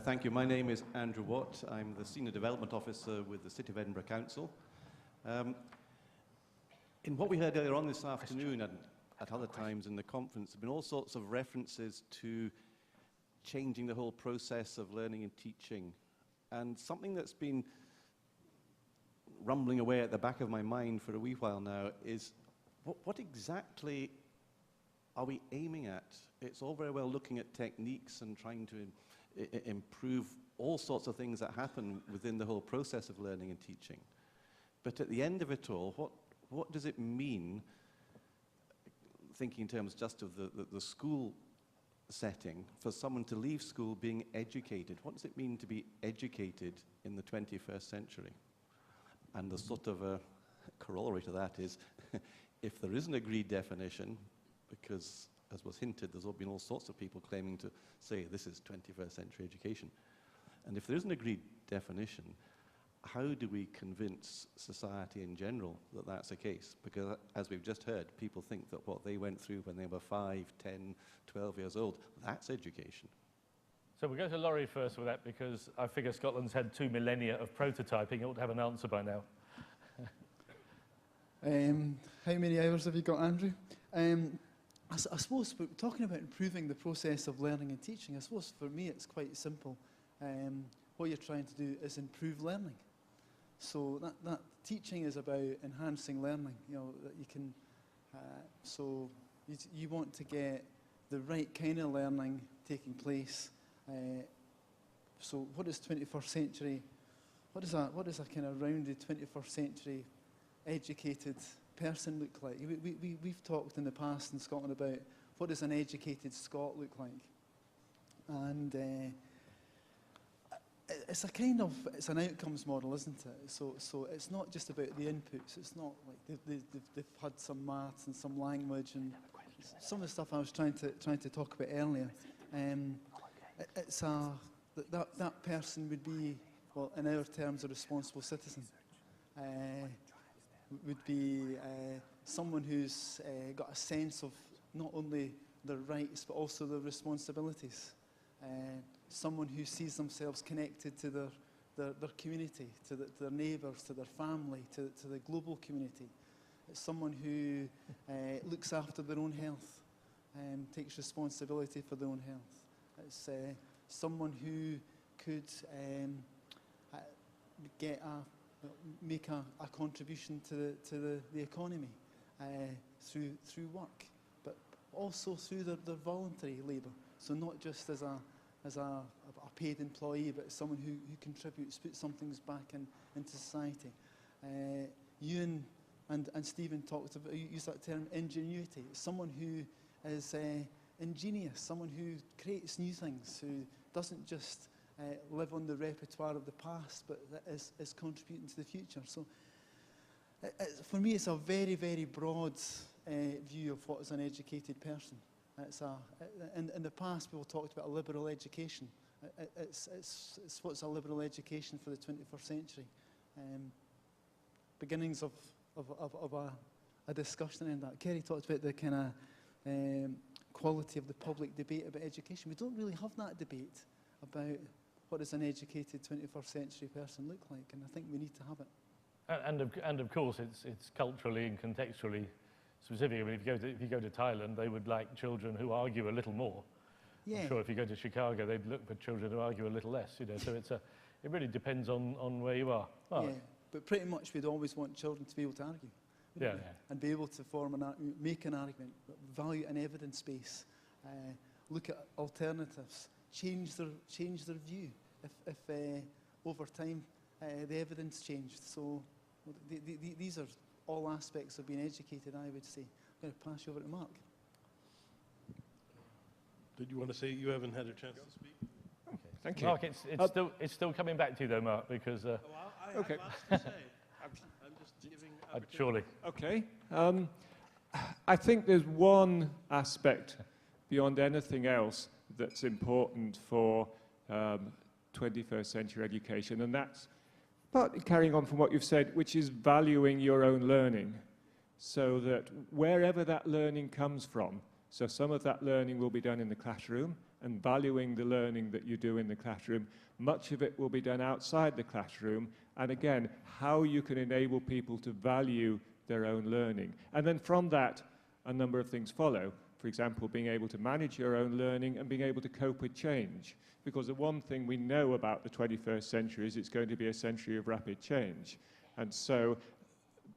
Thank you. My name is Andrew Watt. I'm the Senior Development Officer with the City of Edinburgh Council. In what we heard earlier on this afternoon and at other times in the conference, there have been all sorts of references to changing the whole process of learning and teaching. And something that's been rumbling away at the back of my mind for a wee while now is what exactly are we aiming at? It's all very well looking at techniques and trying to improve all sorts of things that happen within the whole process of learning and teaching. But at the end of it all, what does it mean, thinking in terms just of the school setting, for someone to leave school being educated? What does it mean to be educated in the 21st century? And the sort of a corollary to that is, if there is an agreed definition, because as was hinted, there's been all sorts of people claiming to say this is 21st century education. And if there is an agreed definition, how do we convince society in general that that's the case? Because as we've just heard, people think that what they went through when they were 5, 10, 12 years old, that's education. So we'll go to Laurie first with that, because I figure Scotland's had 2 millennia of prototyping. It ought to have an answer by now. How many hours have you got, Andrew? I suppose we're talking about improving the process of learning and teaching. I suppose for me it's quite simple. What you're trying to do is improve learning. So that teaching is about enhancing learning. You know, that you can. So you want to get the right kind of learning taking place. So what is 21st century? What does a kind of rounded 21st century educated person look like? We've talked in the past in Scotland about what does an educated Scot look like, and it's an outcomes model, isn't it? So it's not just about the inputs. It's not like they've had some maths and some language and some of the stuff I was trying to talk about earlier. It's that person would be, well, in our terms, a responsible citizen. Would be someone who's got a sense of not only their rights but also their responsibilities. Someone who sees themselves connected to their community, to their neighbours, to their family, to the global community. It's someone who looks after their own health, takes responsibility for their own health. It's someone who could make a contribution to the economy through work, but also through their voluntary labour. So not just as a paid employee, but someone who contributes, puts some things back into society. Ewan and Stephen used that term ingenuity. Someone who is ingenious, someone who creates new things, who doesn't just live on the repertoire of the past, but that is contributing to the future. So for me, it's a very, very broad view of what is an educated person. In the past, people talked about a liberal education. It's what's a liberal education for the 21st century. Beginnings of a discussion in that. Kerry talked about the kind of quality of the public debate about education. We don't really have that debate about what does an educated 21st century person look like, and I think we need to have it. And of course, it's culturally and contextually specific. I mean, if you go to Thailand, they would like children who argue a little more. Yeah. I'm sure if you go to Chicago, they'd look for children who argue a little less. You know, so it really depends on where you are. Oh. Yeah, but pretty much we'd always want children to be able to argue. Yeah. And be able to make an argument, value an evidence base, look at alternatives, change their view if over time the evidence changed. So these are all aspects of being educated, I would say. I'm going to pass you over to Mark. Did you want to say you haven't had a chance to speak? Okay, thank you. Mark, it's still coming back to you though, Mark, because... okay. I'm just giving... surely. Okay. I think there's one aspect beyond anything else that's important for 21st century education, and that's partly carrying on from what you've said, which is valuing your own learning, so that wherever that learning comes from, so some of that learning will be done in the classroom, and valuing the learning that you do in the classroom. Much of it will be done outside the classroom, and again, how you can enable people to value their own learning. And then from that, a number of things follow. For example, being able to manage your own learning and being able to cope with change. Because the one thing we know about the 21st century is it's going to be a century of rapid change. And so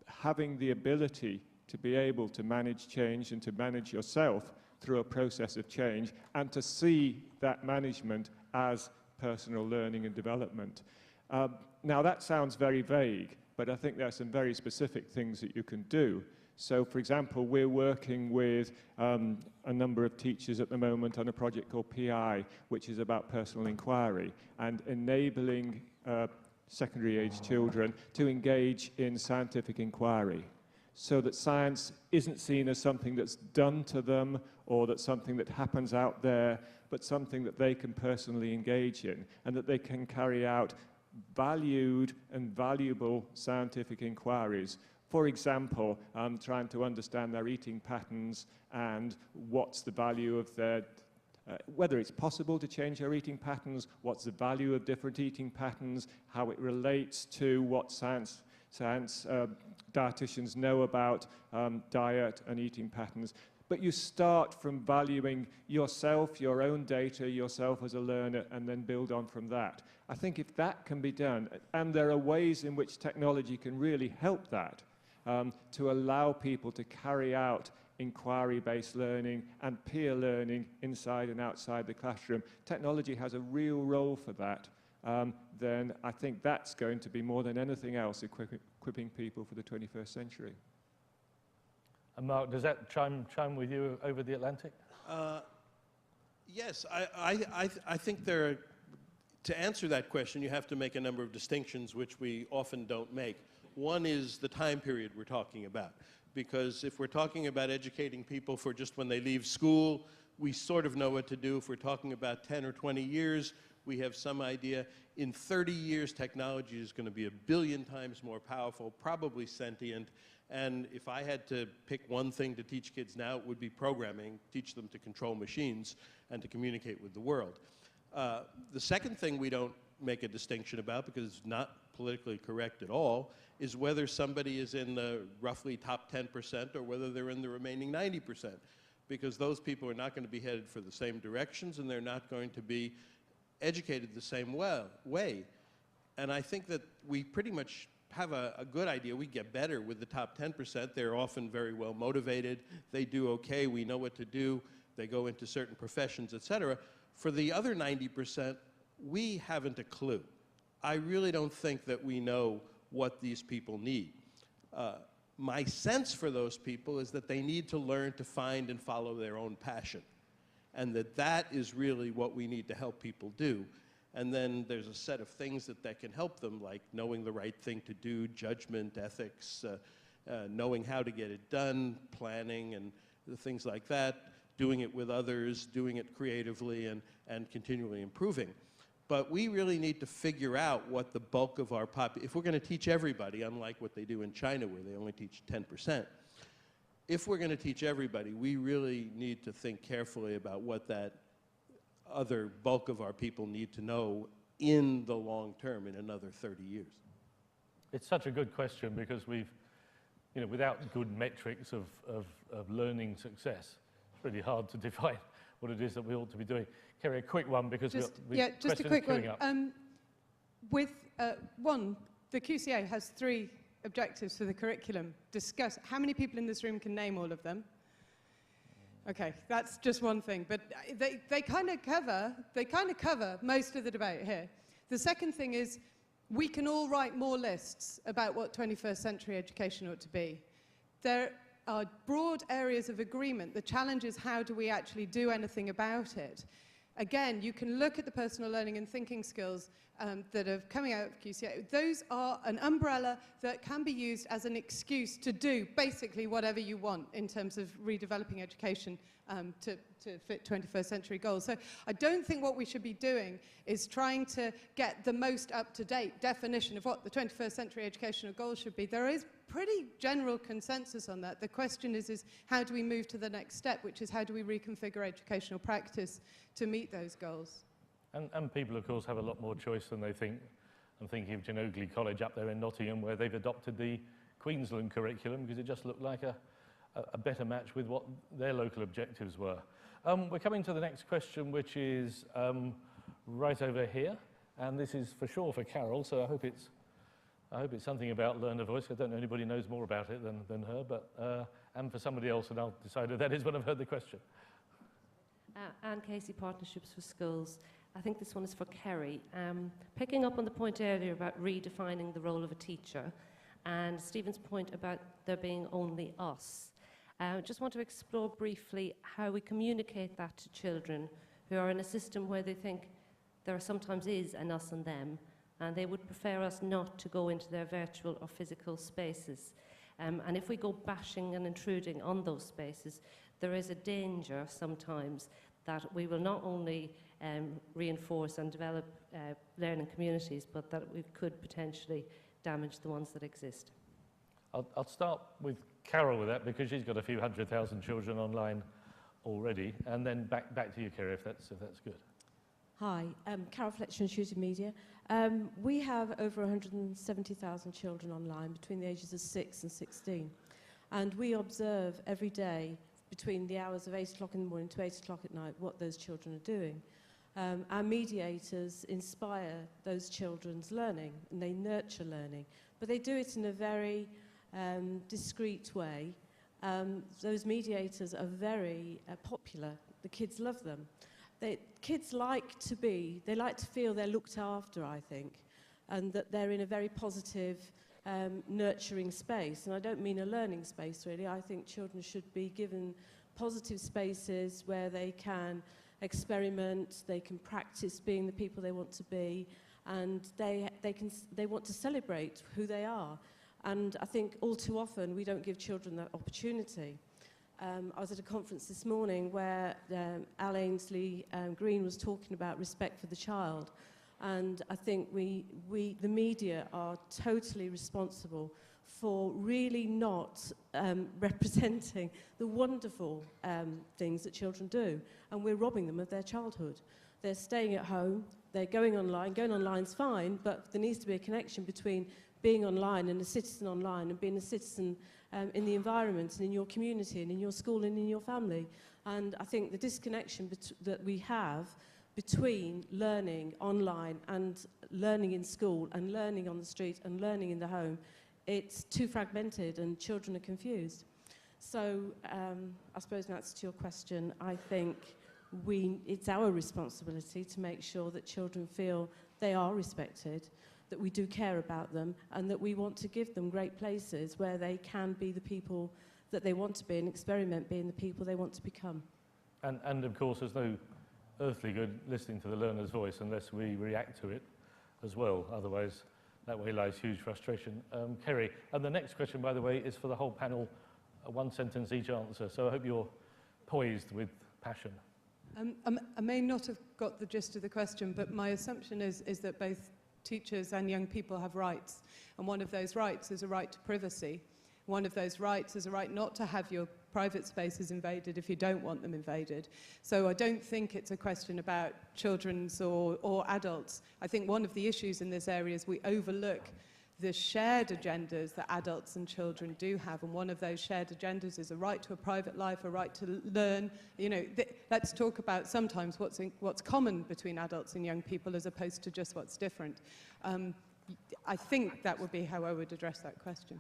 having the ability to be able to manage change and to manage yourself through a process of change and to see that management as personal learning and development. Now that sounds very vague, but I think there are some very specific things that you can do. So, for example, we're working with a number of teachers at the moment on a project called PI, which is about personal inquiry and enabling secondary-age children to engage in scientific inquiry so that science isn't seen as something that's done to them or that's something that happens out there, but something that they can personally engage in and that they can carry out valued and valuable scientific inquiries. For example, trying to understand their eating patterns and what's the value of their, whether it's possible to change their eating patterns, what's the value of different eating patterns, how it relates to what science dietitians know about diet and eating patterns. But you start from valuing yourself, your own data, yourself as a learner, and then build on from that. I think if that can be done, and there are ways in which technology can really help that, to allow people to carry out inquiry-based learning and peer learning inside and outside the classroom. Technology has a real role for that. Then I think that's going to be more than anything else equipping people for the 21st century. And Mark, does that chime with you over the Atlantic? Yes, I think there are, to answer that question, you have to make a number of distinctions which we often don't make. One is the time period we're talking about, because if we're talking about educating people for just when they leave school, we sort of know what to do. If we're talking about 10 or 20 years, we have some idea. In 30 years, technology is going to be 1 billion times more powerful, probably sentient, and if I had to pick one thing to teach kids now, it would be programming, teach them to control machines and to communicate with the world. The second thing we don't make a distinction about, because it's not politically correct at all, is whether somebody is in the roughly top 10% or whether they're in the remaining 90%, because those people are not going to be headed for the same directions and they're not going to be educated the same way. And I think that we pretty much have a good idea. We get better with the top 10%. They're often very well motivated. They do okay. We know what to do. They go into certain professions, etc. For the other 90%, we haven't a clue. I really don't think that we know what these people need. My sense for those people is that they need to learn to find and follow their own passion, and that is really what we need to help people do. And then there's a set of things that can help them, like knowing the right thing to do, judgment, ethics, knowing how to get it done, planning, and things like that, doing it with others, doing it creatively, and continually improving. But we really need to figure out what the bulk of our population, if we're going to teach everybody, unlike what they do in China where they only teach 10%, if we're going to teach everybody, we really need to think carefully about what that other bulk of our people need to know in the long term, in another 30 years. It's such a good question because we've, without good metrics of learning success, it's really hard to define what it is that we ought to be doing. Kerry, a quick one because just a quick one. The QCA has 3 objectives for the curriculum. Discuss. How many people in this room can name all of them? Okay, that's just one thing, but they kind of cover most of the debate here. The second thing is we can all write more lists about what 21st century education ought to be. There are broad areas of agreement. The challenge is how do we actually do anything about it? Again, you can look at the personal learning and thinking skills that are coming out of QCA. Those are an umbrella that can be used as an excuse to do basically whatever you want in terms of redeveloping education to fit 21st century goals. So I don't think what we should be doing is trying to get the most up-to-date definition of what the 21st century educational goals should be. There is pretty general consensus on that. The question is how do we move to the next step, which is how do we reconfigure educational practice to meet those goals? And people, of course, have a lot more choice than they think. I'm thinking of Genogly College up there in Nottingham, where they've adopted the Queensland curriculum because it just looked like a better match with what their local objectives were. We're coming to the next question, which is right over here. And this is for sure for Carol, so I hope it's something about learner voice. I don't know anybody knows more about it than her, but and for somebody else, and I'll decide if that is when I've heard the question. Anne Casey, Partnerships for Schools. I think this one is for Kerry. Picking up on the point earlier about redefining the role of a teacher, and Stephen's point about there being only us. I just want to explore briefly how we communicate that to children who are in a system where they think there sometimes is an us and them, and they would prefer us not to go into their virtual or physical spaces. And if we go bashing and intruding on those spaces, there is a danger sometimes that we will not only reinforce and develop learning communities, but that we could potentially damage the ones that exist. I'll start with Carol with that, because she's got a few 100,000 children online already, and then back to you, Kerry, if that's good. Hi, Carol Fletcher, Intuitive Media. We have over 170,000 children online between the ages of 6 and 16. And we observe every day between the hours of 8 o'clock in the morning to 8 o'clock at night what those children are doing. Our mediators inspire those children's learning, and they nurture learning. But they do it in a very discreet way. Those mediators are very popular. The kids love them. Kids like to feel they're looked after, I think, and that they're in a very positive, nurturing space. And I don't mean a learning space, really. I think children should be given positive spaces where they can experiment, they can practice being the people they want to be, and they want to celebrate who they are. And I think all too often we don't give children that opportunity. I was at a conference this morning where Al Ainsley Green was talking about respect for the child, and I think the media are totally responsible for really not representing the wonderful things that children do, and we're robbing them of their childhood. They're staying at home, they're going online. Going online's fine, but there needs to be a connection between being online and a citizen online and being a citizen in the environment and in your community and in your school and in your family. And I think the disconnection that we have between learning online and learning in school and learning on the street and learning in the home, it's too fragmented and children are confused. So I suppose in answer to your question, I think it's our responsibility to make sure that children feel they are respected, that we do care about them, and that we want to give them great places where they can be the people that they want to be and experiment being the people they want to become. And of course, there's no earthly good listening to the learner's voice unless we react to it as well. Otherwise, that way lies huge frustration. Kerry, and the next question, by the way, is for the whole panel, one sentence each answer. So I hope you're poised with passion. I may not have got the gist of the question, but my assumption is that both teachers and young people have rights, and one of those rights is a right to privacy. One of those rights is a right not to have your private spaces invaded if you don't want them invaded. So I don't think it's a question about children's or adults. I think one of the issues in this area is we overlook the shared agendas that adults and children do have, and one of those shared agendas is a right to a private life, a right to learn. You know, let's talk about sometimes what's common between adults and young people as opposed to just what's different. I think that would be how I would address that question.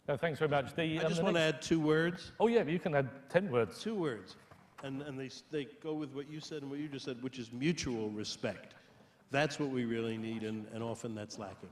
No, thanks very much. I just want to add 2 words. Oh yeah, you can add 10 words. 2 words, and they go with what you said and what you just said, which is mutual respect. That's what we really need, and often that's lacking.